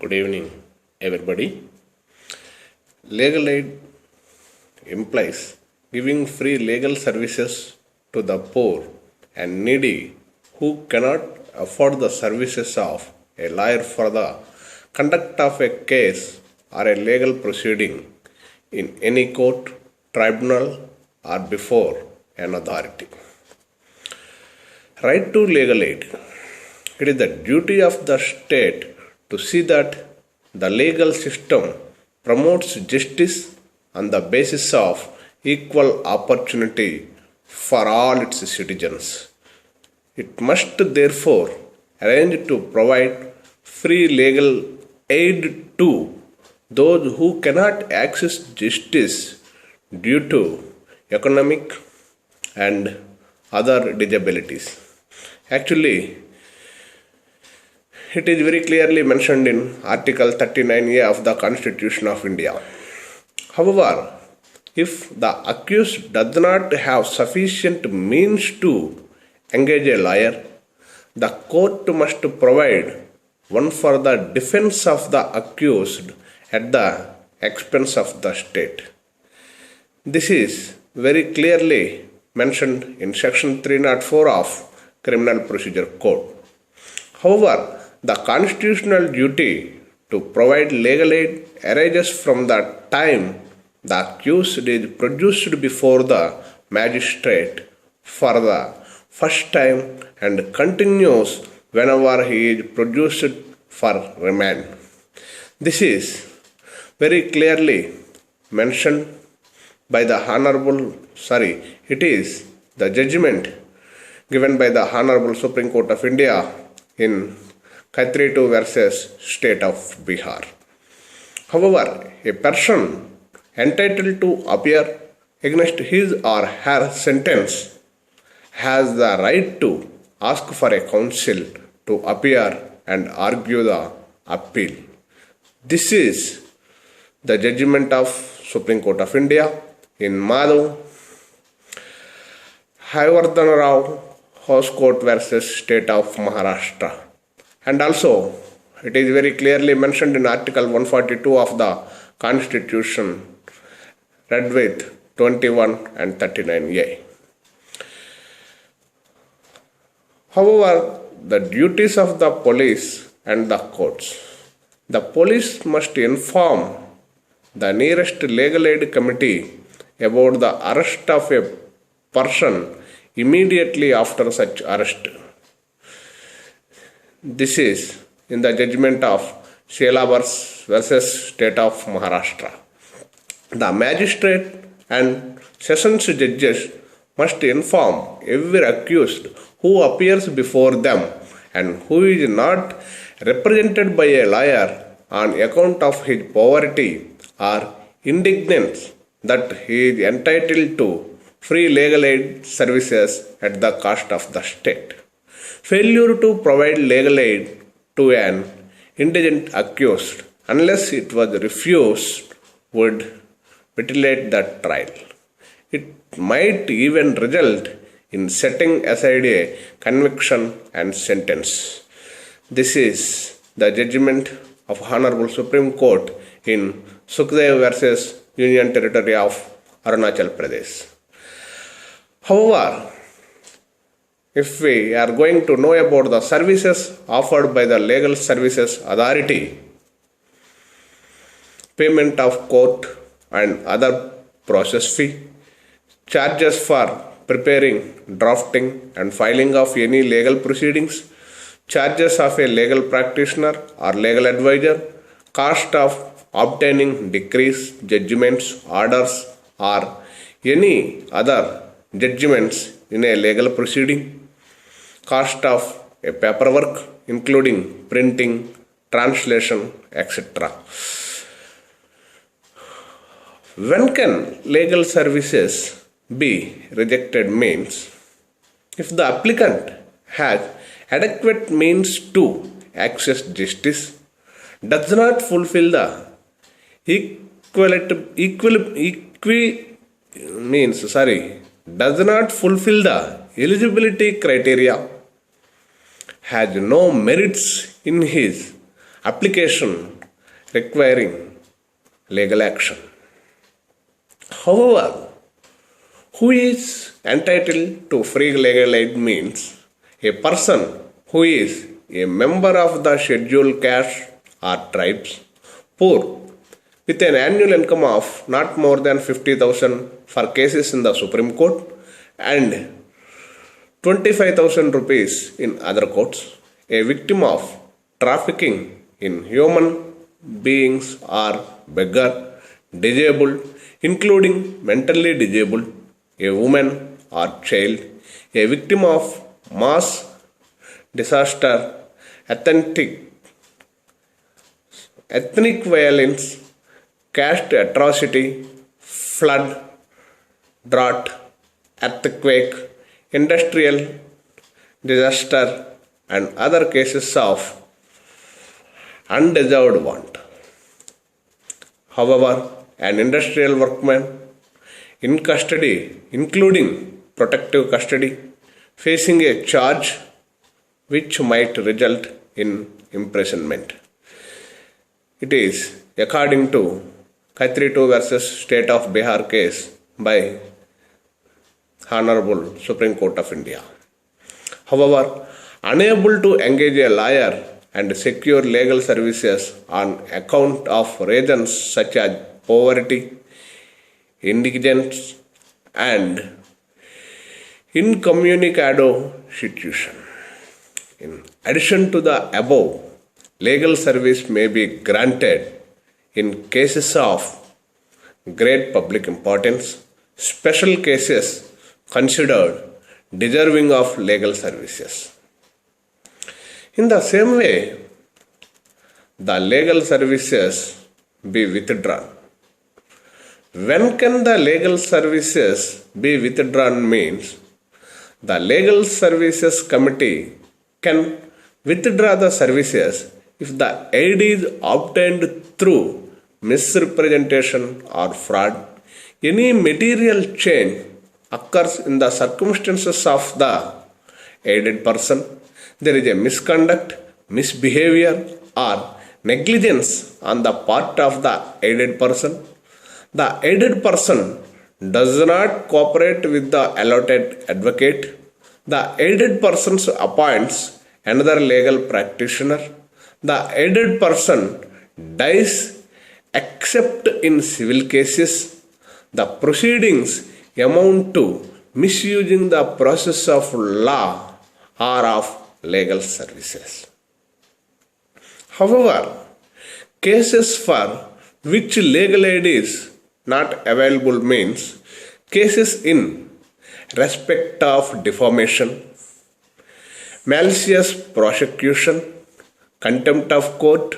Good evening, everybody. Legal aid implies giving free legal services to the poor and needy who cannot afford the services of a lawyer for the conduct of a case or a legal proceeding in any court, tribunal, or before an authority. Right to legal aid. It is the duty of the state to see that the legal system promotes justice on the basis of equal opportunity for all its citizens. It must therefore arrange to provide free legal aid to those who cannot access justice due to economic and other disabilities. Actually, it is very clearly mentioned in Article 39A of the Constitution of India. However, if the accused does not have sufficient means to engage a lawyer, the court must provide one for the defense of the accused at the expense of the state. This is very clearly mentioned in Section 304 of Criminal Procedure Code. However, the constitutional duty to provide legal aid arises from the time the accused is produced before the magistrate for the first time and continues whenever he is produced for remand. This is very clearly mentioned by the it is the judgment given by the Honorable Supreme Court of India in Khatri 2 versus State of Bihar. However, a person entitled to appear against his or her sentence has the right to ask for a counsel to appear and argue the appeal. This is the judgment of Supreme Court of India in Madhav DVRao House Court versus State of Maharashtra. And also, it is very clearly mentioned in Article 142 of the Constitution, read with 21 and 39A. However, the duties of the police and the courts. The police must inform the nearest legal aid committee about the arrest of a person immediately after such arrest. This is in the judgment of Syllabus versus State of Maharashtra. The magistrate and sessions judges must inform every accused who appears before them and who is not represented by a lawyer on account of his poverty or indigence that he is entitled to free legal aid services at the cost of the state. Failure to provide legal aid to an indigent accused, unless it was refused, would mutilate the trial. It might even result in setting aside a conviction and sentence. This is the judgment of Honorable Supreme Court in Sukhdev versus Union Territory of Arunachal Pradesh. However, if we are going to know about the services offered by the Legal Services Authority, payment of court and other process fee, charges for preparing, drafting and filing of any legal proceedings, charges of a legal practitioner or legal advisor, cost of obtaining decrees, judgments, orders or any other judgments in a legal proceeding, cost of a paperwork including printing, translation, etc. When can legal services be rejected means if the applicant has adequate means to access justice, does not fulfill the does not fulfill the eligibility criteria, has no merits in his application requiring legal action. However, who is entitled to free legal aid means a person who is a member of the scheduled caste or tribes, poor, with an annual income of not more than 50,000 for cases in the Supreme Court and 25,000 rupees in other courts, a victim of trafficking in human beings or beggar, disabled, including mentally disabled, a woman or child, a victim of mass disaster, ethnic violence, caste atrocity, flood, drought, earthquake, industrial disaster, and other cases of undeserved want. However, an industrial workman in custody, including protective custody, facing a charge which might result in imprisonment. It is according to Khatri 2 versus State of Bihar case by Honorable Supreme Court of India. However, unable to engage a lawyer and secure legal services on account of reasons such as poverty, indigence, and incommunicado situation. In addition to the above, legal service may be granted in cases of great public importance, special cases considered deserving of legal services. In the same way, the legal services be withdrawn. When can the legal services be withdrawn means the legal services committee can withdraw the services if the aid is obtained through misrepresentation or fraud, any material change occurs in the circumstances of the aided person, there is a misconduct, misbehavior, or negligence on the part of the aided person, the aided person does not cooperate with the allotted advocate, the aided person appoints another legal practitioner, the aided person dies except in civil cases, the proceedings amount to misusing the process of law or of legal services. However, cases for which legal aid is not available means cases in respect of defamation, malicious prosecution, contempt of court,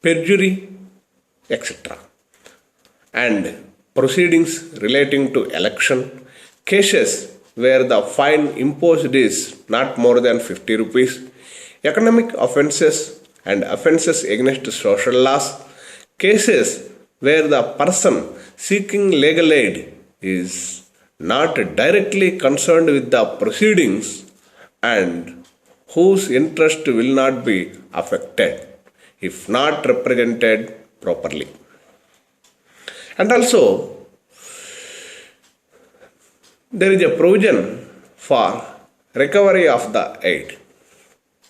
perjury, etc. and proceedings relating to election, cases where the fine imposed is not more than 50 rupees, economic offences and offences against social laws, cases where the person seeking legal aid is not directly concerned with the proceedings and whose interest will not be affected if not represented properly. And also, there is a provision for recovery of the aid.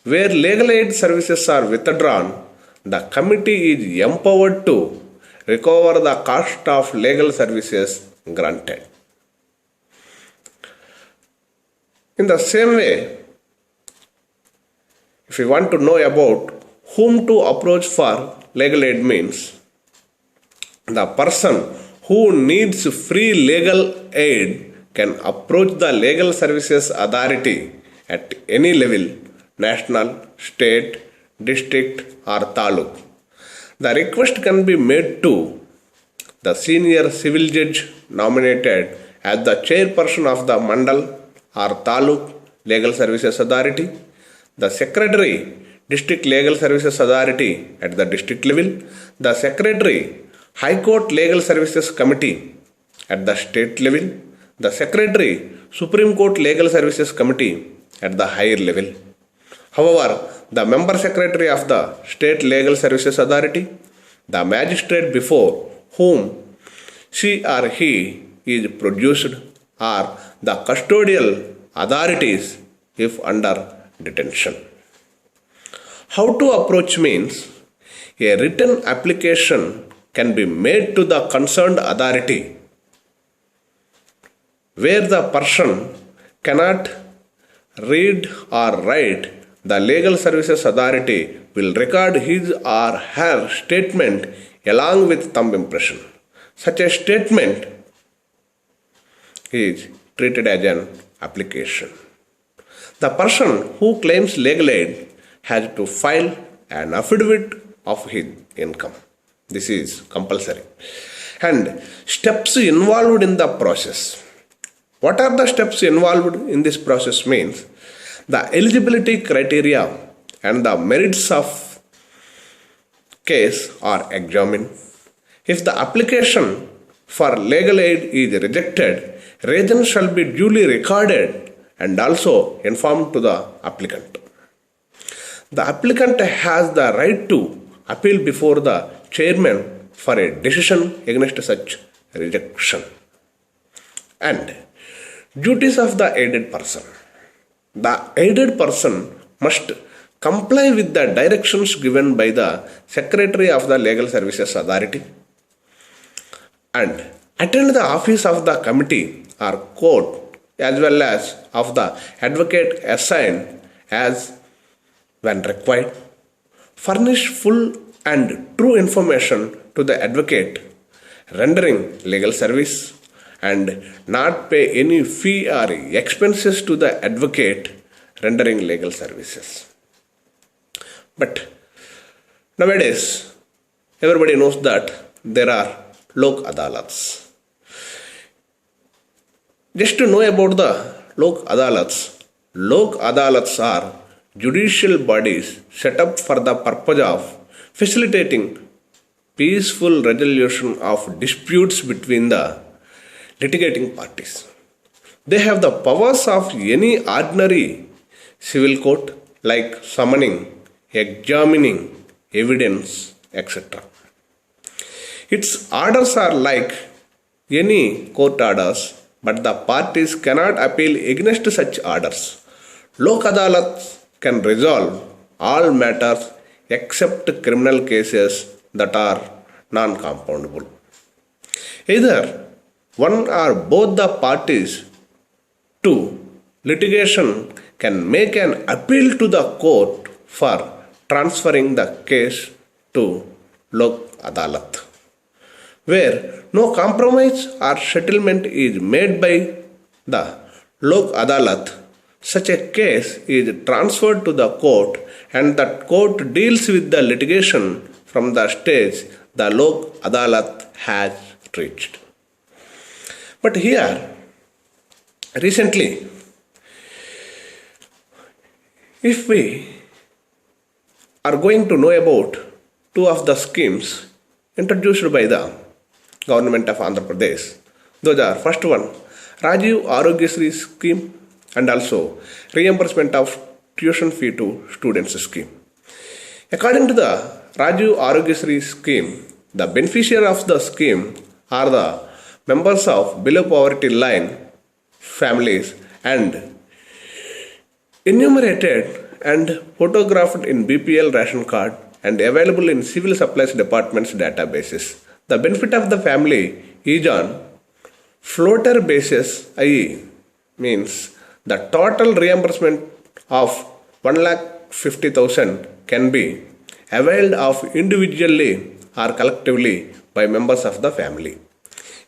Where legal aid services are withdrawn, the committee is empowered to recover the cost of legal services granted. In the same way, if you want to know about whom to approach for legal aid means, the person who needs free legal aid can approach the legal services authority at any level, national, state, district or taluk. The request can be made to the senior civil judge nominated as the chairperson of the mandal or taluk legal services authority, the secretary district legal services authority at the district level, the secretary high court legal services committee at the state level, the secretary Supreme Court legal services committee at the higher level. However, the member secretary of the State Legal Services Authority, the magistrate before whom she or he is produced, or the custodial authorities if under detention. How to approach means a written application can be made to the concerned authority where the person cannot read or write. The Legal Services Authority will record his or her statement along with thumb impression. Such a statement is treated as an application. The person who claims legal aid has to file an affidavit of his income. This is compulsory. And steps involved in the process. What are the steps involved in this process means the eligibility criteria and the merits of case are examined. If the application for legal aid is rejected, reasons shall be duly recorded and also informed to the applicant. The applicant has the right to appeal before the chairman for a decision against such rejection. And duties of the aided person. The aided person must comply with the directions given by the Secretary of the Legal Services Authority and attend the office of the committee or court as well as of the advocate assigned as when required. Furnish full and true information to the advocate rendering legal service and not pay any fee or expenses to the advocate rendering legal services. But nowadays, everybody knows that there are Lok Adalats. Just to know about the Lok Adalats are judicial bodies set up for the purpose of facilitating peaceful resolution of disputes between the litigating parties. They have the powers of any ordinary civil court like summoning, examining evidence, etc. Its orders are like any court orders, but the parties cannot appeal against such orders. Lok Adalat can resolve all matters except criminal cases that are non-compoundable. Either one or both the parties to litigation can make an appeal to the court for transferring the case to Lok Adalat, where no compromise or settlement is made by the Lok Adalat. Such a case is transferred to the court and the court deals with the litigation from the stage the Lok Adalat has reached. But here, recently, if we are going to know about two of the schemes introduced by the government of Andhra Pradesh, those are first one, Rajiv Arogyasri scheme and also reimbursement of tuition fee to students scheme. According to the Rajiv Arogyasri scheme, the beneficiary of the scheme are the members of below poverty line families and enumerated and photographed in BPL ration card and available in civil supplies department's databases. The benefit of the family is on floater basis, i.e. means the total reimbursement of 1,50,000 can be availed of individually or collectively by members of the family.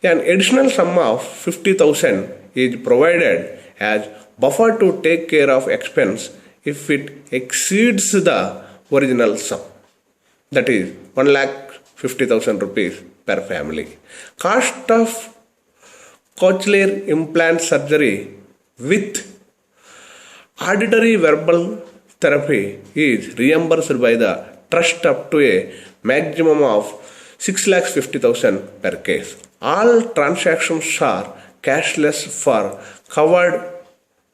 An additional sum of 50,000 is provided as buffer to take care of expense if it exceeds the original sum, that is 1,50,000 rupees per family. Cost of cochlear implant surgery with auditory verbal therapy is reimbursed by the trust up to a maximum of 6,50,000 per case. All transactions are cashless for covered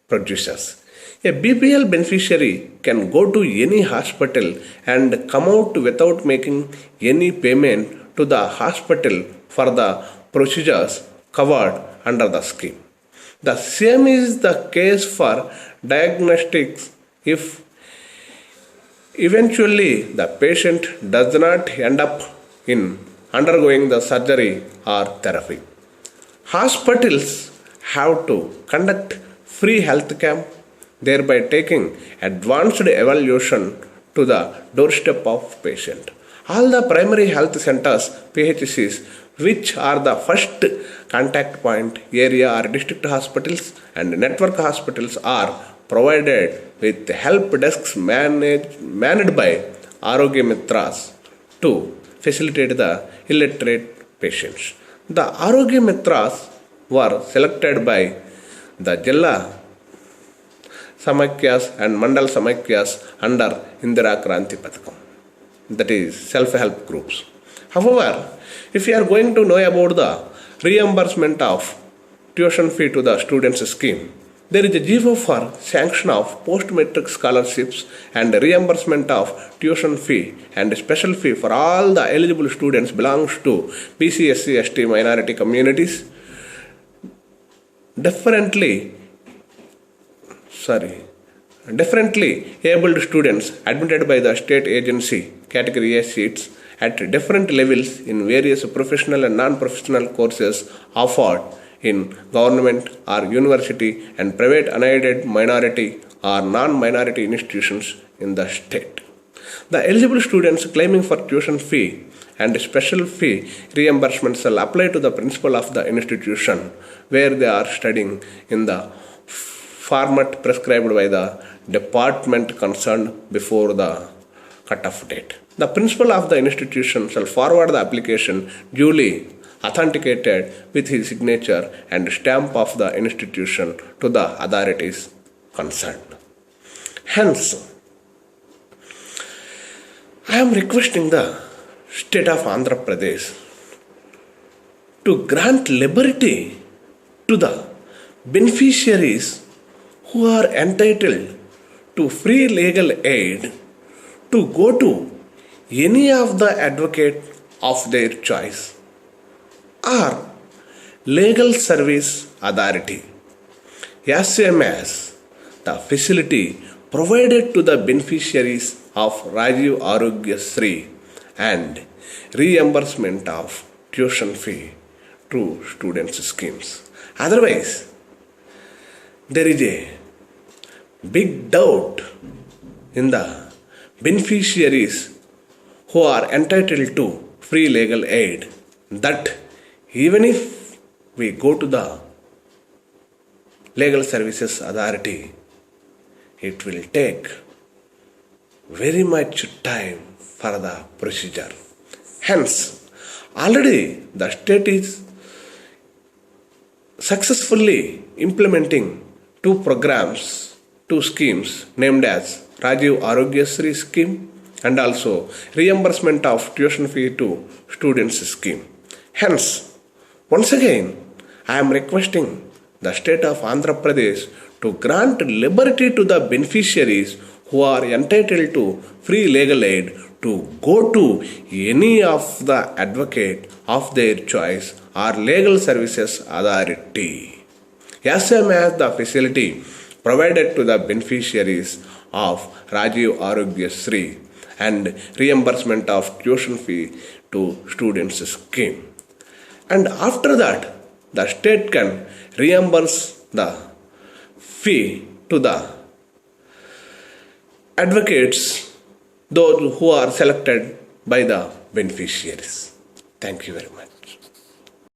producers. A BPL beneficiary can go to any hospital and come out without making any payment to the hospital for the procedures covered under the scheme. The same is the case for diagnostics if eventually the patient does not end up in undergoing the surgery or therapy. Hospitals have to conduct free health camp, thereby taking advanced evaluation to the doorstep of patient. All the primary health centers, PHCs, which are the first contact point area or district hospitals and network hospitals, are provided with help desks managed by Arogya Mitras to facilitate the illiterate patients. The Arogya Mitras were selected by the Jilla Samakyas and Mandal Samakyas under Indira Kranti Pathakam, that is self-help groups. However, if you are going to know about the reimbursement of tuition fee to the students scheme, there is a GIFO for sanction of post-matric scholarships and reimbursement of tuition fee and special fee for all the eligible students belongs to BC, SC, ST minority communities. Differently abled students admitted by the state agency category A seats at different levels in various professional and non-professional courses offered in government or university and private unaided minority or non-minority institutions in the state. The eligible students claiming for tuition fee and special fee reimbursement shall apply to the principal of the institution where they are studying in the format prescribed by the department concerned before the cut-off date. The principal of the institution shall forward the application duly authenticated with his signature and stamp of the institution to the authorities concerned. Hence, I am requesting the state of Andhra Pradesh to grant liberty to the beneficiaries who are entitled to free legal aid to go to any of the advocate of their choice or legal service authority, as same as the facility provided to the beneficiaries of Rajiv Arogya Sri and reimbursement of tuition fee to students schemes. Otherwise, there is a big doubt in the beneficiaries who are entitled to free legal aid that even if we go to the legal services authority, it will take very much time for the procedure. Hence, already the state is successfully implementing two schemes named as Rajiv Arogya Sri scheme and also reimbursement of tuition fee to students scheme. Hence, once again, I am requesting the state of Andhra Pradesh to grant liberty to the beneficiaries who are entitled to free legal aid to go to any of the advocate of their choice or legal services authority, as same as the facility provided to the beneficiaries of Rajiv Arogya Sri and reimbursement of tuition fee to students scheme. And after that, the state can reimburse the fee to the advocates, those who are selected by the beneficiaries. Thank you very much.